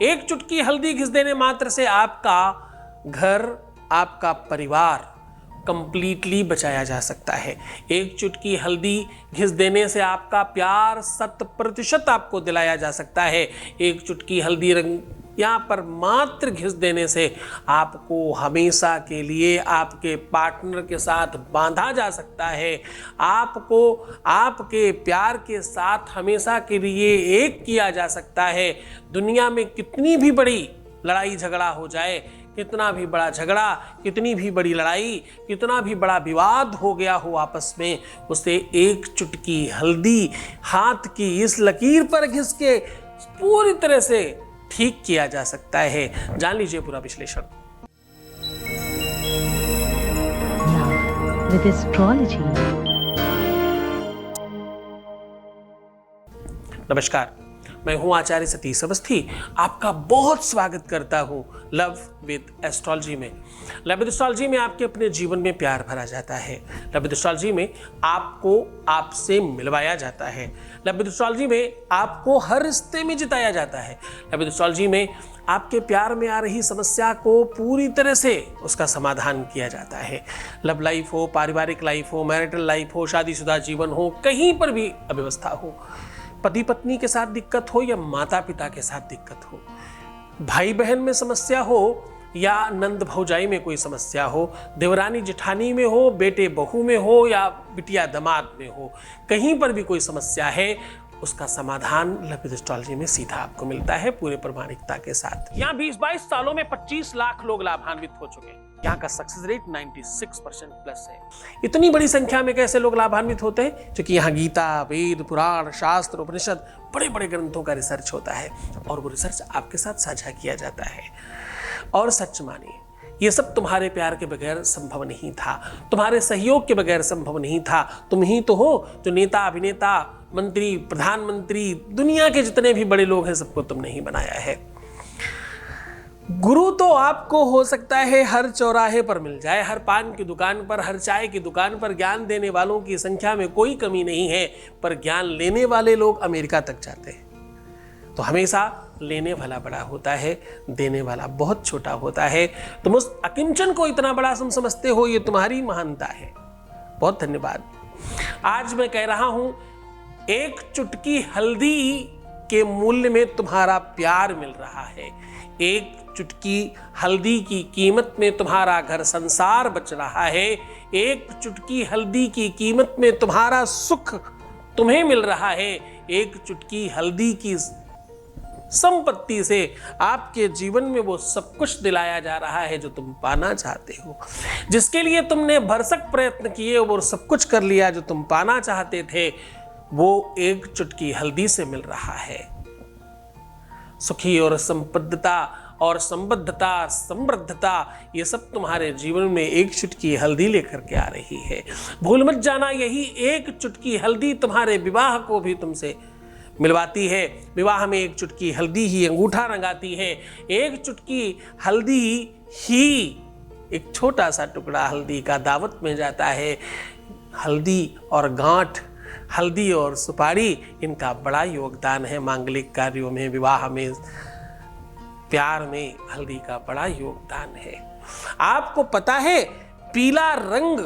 एक चुटकी हल्दी घिस देने मात्र से आपका घर, आपका परिवार कंप्लीटली बचाया जा सकता है। एक चुटकी हल्दी घिस देने से आपका प्यार 100% आपको दिलाया जा सकता है। एक चुटकी हल्दी रंग यहाँ पर मात्र घिस देने से आपको हमेशा के लिए आपके पार्टनर के साथ बांधा जा सकता है। आपको आपके प्यार के साथ हमेशा के लिए एक किया जा सकता है। दुनिया में कितनी भी बड़ी लड़ाई झगड़ा हो जाए, कितना भी बड़ा झगड़ा, कितनी भी बड़ी लड़ाई, कितना भी बड़ा विवाद हो गया हो आपस में, उसे एक चुटकी हल्दी हाथ की इस लकीर पर घिस के पूरी तरह से ठीक किया जा सकता है। जान लीजिए पूरा विश्लेषण। With astrology. नमस्कार, मैं हूं आचार्य सतीश अवस्थी। आपका बहुत स्वागत करता हूं लव विद एस्ट्रोलॉजी में। लव विद एस्ट्रोलॉजी में आपके अपने जीवन में प्यार भरा जाता है। लव विद एस्ट्रोलॉजी में आपको आपसे मिलवाया जाता है। लव विद एस्ट्रोलॉजी में आपको हर रिश्ते में जिताया जाता है। लव विद एस्ट्रोलॉजी में आपके प्यार में आ रही समस्या को पूरी तरह से उसका समाधान किया जाता है। लव लाइफ हो, पारिवारिक लाइफ हो, मैरिटल लाइफ हो, शादीशुदा जीवन हो, कहीं पर भी अव्यवस्था हो, पति पत्नी के साथ दिक्कत हो या माता पिता के साथ दिक्कत हो, भाई बहन में समस्या हो या नंद भौजाई में कोई समस्या हो, देवरानी जेठानी में हो, बेटे बहू में हो या बिटिया दामाद में हो, कहीं पर भी कोई समस्या है, उसका समाधान लव विद एस्ट्रोलॉजी में सीधा आपको मिलता है पूरे प्रामाणिकता के साथ। यहाँ 20-22 सालों में 25 लाख लोग लाभान्वित हो चुके हैं। यहाँ का सक्सेस रेट 96% प्लस है। इतनी बड़ी संख्या में कैसे लोग लाभान्वित होते हैं? क्योंकि यहाँ गीता, वेद, पुराण, शास्त्र, उपनिषद, बड़े बड़े ग्रंथों का रिसर्च होता है और वो रिसर्च आपके साथ साझा किया जाता है। और सच मानिए, ये सब तुम्हारे प्यार के बगैर संभव नहीं था, तुम्हारे सहयोग के बगैर संभव नहीं था। तुम ही तो हो जो नेता, अभिनेता, मंत्री, प्रधानमंत्री, दुनिया के जितने भी बड़े लोग हैं सबको तुमने ही बनाया है। गुरु तो आपको हो सकता है हर चौराहे पर मिल जाए, हर पान की दुकान पर, हर चाय की दुकान पर। ज्ञान देने वालों की संख्या में कोई कमी नहीं है, पर ज्ञान लेने वाले लोग अमेरिका तक जाते हैं। तो हमेशा लेने वाला बड़ा होता है, देने वाला बहुत छोटा होता है। तुम उस अकिंचन को इतना बड़ा समझते हो, ये तुम्हारी महानता है। बहुत धन्यवाद। आज मैं कह रहा हूं, एक चुटकी हल्दी के मूल्य में तुम्हारा प्यार मिल रहा है। एक चुटकी हल्दी की कीमत में तुम्हारा घर संसार बच रहा है। एक चुटकी हल्दी की कीमत में तुम्हारा सुख तुम्हें मिल रहा है। एक चुटकी हल्दी की संपत्ति से आपके जीवन में वो सब कुछ दिलाया जा रहा है जो तुम पाना चाहते हो। जिसके लिए तुमने भरसक प्रयत्न किए वो सब कुछ कर लिया जो तुम पाना चाहते थे, वो एक चुटकी हल्दी से मिल रहा है। सुखी और संपन्नता और संबद्धता, समृद्धता, ये सब तुम्हारे जीवन में एक चुटकी हल्दी लेकर के आ रही है। भूल मत जाना, यही एक चुटकी हल्दी तुम्हारे विवाह को भी तुमसे मिलवाती है। विवाह में एक चुटकी हल्दी ही अंगूठा रंगाती है। एक चुटकी हल्दी ही एक छोटा सा टुकड़ा हल्दी का दावत में जाता है। हल्दी और गांठ, हल्दी और सुपारी, इनका बड़ा योगदान है मांगलिक कार्यों में, विवाह में, प्यार में हल्दी का बड़ा योगदान है। आपको पता है पीला रंग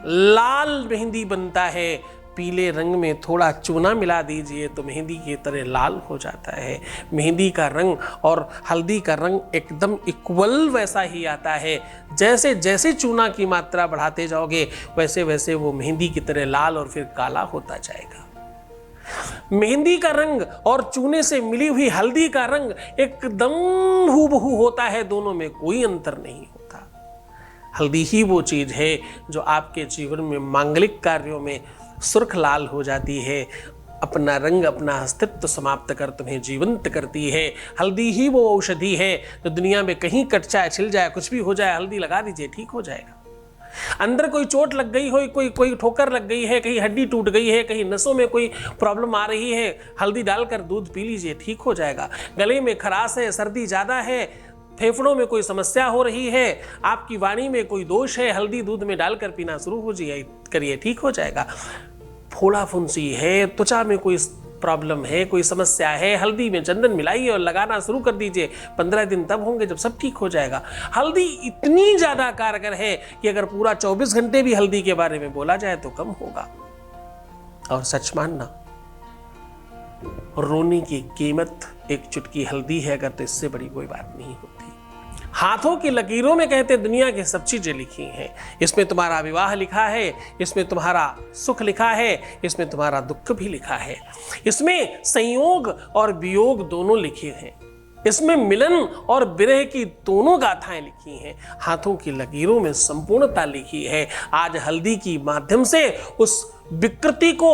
लाल मेहंदी बनता है। पीले रंग में थोड़ा चूना मिला दीजिए तो मेहंदी की तरह लाल हो जाता है। मेहंदी का रंग और हल्दी का रंग एकदम इक्वल वैसा ही आता है। जैसे जैसे चूना की मात्रा बढ़ाते जाओगे वैसे वैसे वो मेहंदी की तरह लाल और फिर काला होता जाएगा। मेहंदी का रंग और चूने से मिली हुई हल्दी का रंग एकदम हूबहू होता है, दोनों में कोई अंतर नहीं होता। हल्दी ही वो चीज है जो आपके जीवन में मांगलिक कार्यों में सुर्ख लाल हो जाती है, अपना रंग, अपना अस्तित्व समाप्त कर तुम्हें जीवंत करती है। हल्दी ही वो औषधि है जो दुनिया में कहीं कट जाए, छिल जाए, कुछ भी हो जाए, हल्दी लगा दीजिए ठीक हो जाएगा। अंदर कोई चोट लग गई हो, कोई ठोकर लग गई है, कहीं हड्डी टूट गई है, कहीं नसों में कोई प्रॉब्लम आ रही है, हल्दी डालकर दूध पी लीजिए ठीक हो जाएगा। गले में खराश है, सर्दी ज़्यादा है, फेफड़ों में कोई समस्या हो रही है, आपकी वाणी में कोई दोष है, हल्दी दूध में डालकर पीना शुरू हो जाइए, करिए ठीक हो जाएगा। फोड़ा फुंसी है, त्वचा में कोई प्रॉब्लम है, कोई समस्या है, हल्दी में चंदन मिलाइए और लगाना शुरू कर दीजिए। 15 दिन तब होंगे जब सब ठीक हो जाएगा। हल्दी इतनी ज्यादा कारगर है कि अगर पूरा 24 घंटे भी हल्दी के बारे में बोला जाए तो कम होगा। और सच मानना, रोने की कीमत एक चुटकी हल्दी है अगर, तो इससे बड़ी कोई बात नहीं होती। हाथों की लकीरों में कहते दुनिया की सब चीजें लिखी हैं। इसमें तुम्हारा विवाह लिखा है, इसमें तुम्हारा सुख लिखा है, इसमें तुम्हारा दुख भी लिखा है। इसमें संयोग और वियोग दोनों लिखे हैं। इसमें मिलन और विरह की दोनों गाथाएं लिखी हैं। हाथों की लकीरों में संपूर्णता लिखी है। आज हल्दी की माध्यम से उस विकृति को,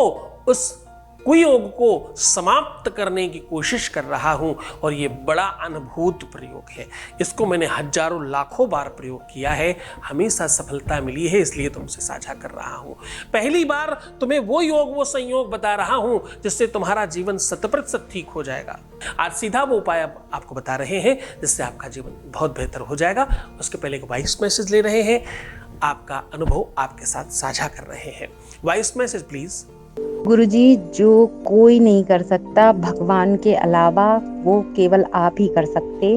उस कुयोग को समाप्त करने की कोशिश कर रहा हूं और ये बड़ा अनुभूत प्रयोग है। इसको मैंने हजारों लाखों बार प्रयोग किया है, हमेशा सफलता मिली है, इसलिए तुमसे साझा कर रहा हूं। पहली बार तुम्हें वो योग, वो संयोग बता रहा हूं जिससे तुम्हारा जीवन 100% ठीक हो जाएगा। आज सीधा वो उपाय आपको बता रहे हैं जिससे आपका जीवन बहुत बेहतर हो जाएगा। उसके पहले एक वॉइस मैसेज ले रहे हैं, आपका अनुभव आपके साथ साझा कर रहे हैं। Voice message please. गुरुजी, जो कोई नहीं कर सकता भगवान के अलावा, वो केवल आप ही कर सकते।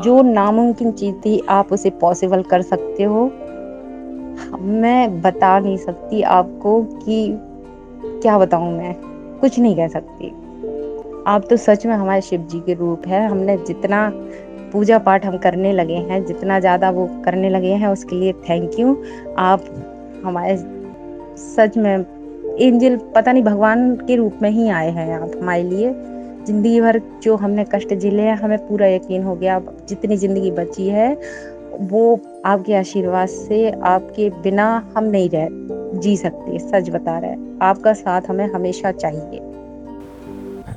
जो नामुमकिन चीज थी आप उसे पॉसिबल कर सकते हो। मैं बता नहीं सकती आपको कि क्या बताऊं, मैं कुछ नहीं कह सकती। आप तो सच में हमारे शिव जी के रूप है। हमने जितना पूजा पाठ हम करने लगे हैं, जितना ज्यादा वो करने लगे हैं, उसके लिए थैंक यू। आप हमारे सच में एंजल, पता नहीं भगवान के रूप में ही आए हैं आप हमारे लिए। जिंदगी भर जो हमने कष्ट झेले हैं, हमें पूरा यकीन हो गया जितनी जिंदगी बची है वो आपके आशीर्वाद से, आपके बिना हम नहीं रह जी सकते। सच बता रहे हैं, आपका साथ हमें हमेशा चाहिए।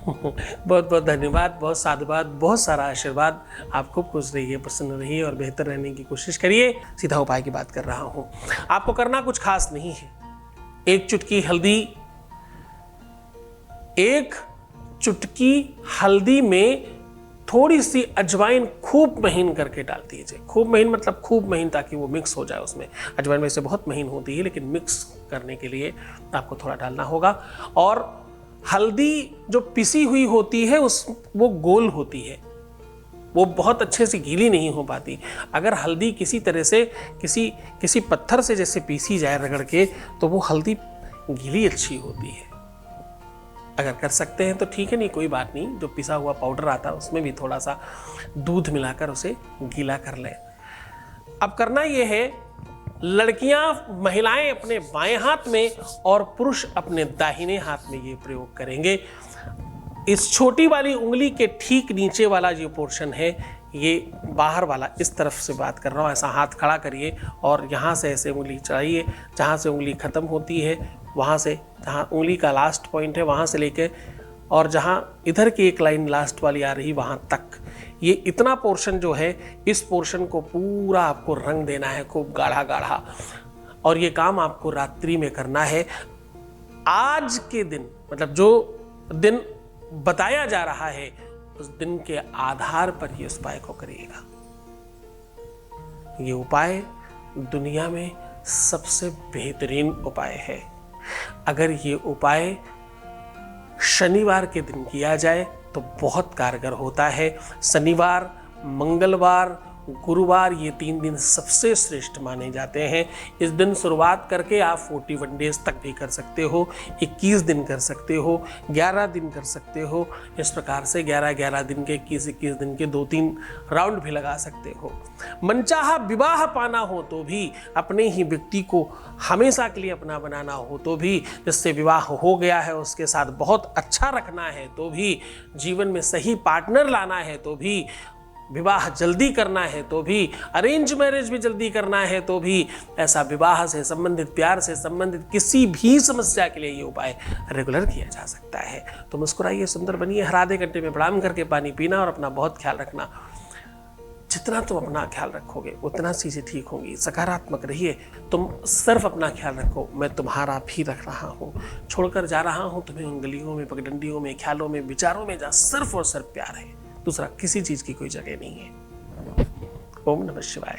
बहुत बहुत धन्यवाद, बहुत साधुवाद, बहुत सारा आशीर्वाद। आप खूब खुश रहिए, प्रसन्न रहिए और बेहतर रहने की कोशिश करिए। सीधा उपाय की बात कर रहा हूँ। आपको करना कुछ खास नहीं है। एक चुटकी हल्दी में थोड़ी सी अजवाइन खूब महीन करके डाल दीजिए। खूब महीन मतलब खूब महीन, ताकि वो मिक्स हो जाए उसमें। अजवाइन वैसे बहुत महीन होती है, लेकिन मिक्स करने के लिए आपको थोड़ा डालना होगा। और हल्दी जो पिसी हुई होती है वो गोल होती है, वो बहुत अच्छे से गीली नहीं हो पाती। अगर हल्दी किसी तरह से किसी पत्थर से जैसे पीसी जाए रगड़ के, तो वो हल्दी गीली अच्छी होती है। अगर कर सकते हैं तो ठीक है, नहीं कोई बात नहीं। जो पिसा हुआ पाउडर आता है उसमें भी थोड़ा सा दूध मिलाकर उसे गीला कर लें। अब करना ये है, लड़कियां, महिलाएं अपने बाएं हाथ में और पुरुष अपने दाहिने हाथ में ये प्रयोग करेंगे। इस छोटी वाली उंगली के ठीक नीचे वाला जो पोर्शन है, ये बाहर वाला, इस तरफ से बात कर रहा हूँ, ऐसा हाथ खड़ा करिए और यहाँ से ऐसे उंगली चढ़ाइए। जहाँ से उंगली ख़त्म होती है, वहाँ से जहाँ उंगली का लास्ट पॉइंट है वहाँ से लेके, और जहाँ इधर की एक लाइन लास्ट वाली आ रही वहाँ तक, ये इतना पोर्शन जो है, इस पोर्शन को पूरा आपको रंग देना है, खूब गाढ़ा गाढ़ा। और ये काम आपको रात्रि में करना है। आज के दिन, मतलब जो दिन बताया जा रहा है, उस दिन के आधार पर ये उस उपाय को करिएगा। ये उपाय दुनिया में सबसे बेहतरीन उपाय है। अगर ये उपाय शनिवार के दिन किया जाए तो बहुत कारगर होता है। शनिवार, मंगलवार, गुरुवार, ये 3 दिन सबसे श्रेष्ठ माने जाते हैं। इस दिन शुरुआत करके आप 41 डेज तक भी कर सकते हो, 21 दिन कर सकते हो, 11 दिन कर सकते हो। इस प्रकार से 11-11 दिन के, 21-21 दिन के 2-3 राउंड भी लगा सकते हो। मनचाहा विवाह पाना हो तो भी, अपने ही व्यक्ति को हमेशा के लिए अपना बनाना हो तो भी, जिससे विवाह हो गया है उसके साथ बहुत अच्छा रखना है तो भी, जीवन में सही पार्टनर लाना है तो भी, विवाह जल्दी करना है तो भी, अरेंज मैरिज भी जल्दी करना है तो भी, ऐसा विवाह से संबंधित, प्यार से संबंधित किसी भी समस्या के लिए ये उपाय रेगुलर किया जा सकता है। तो मुस्कुराइए, सुंदर बनिए, हर आधे घंटे में प्रणाम करके पानी पीना और अपना बहुत ख्याल रखना। जितना तुम अपना ख्याल रखोगे उतना चीज़ें ठीक होंगी। सकारात्मक रहिए, तुम सिर्फ अपना ख्याल रखो, मैं तुम्हारा भी रख रहा हूँ। छोड़कर जा रहा हूँ तुम्हें उंगलियों में, पगडंडियों में, ख्यालों में, विचारों में, जहाँ सिर्फ और सिर्फ प्यार है। दूसरा किसी चीज की कोई जगह नहीं है। ओम नमः शिवाय।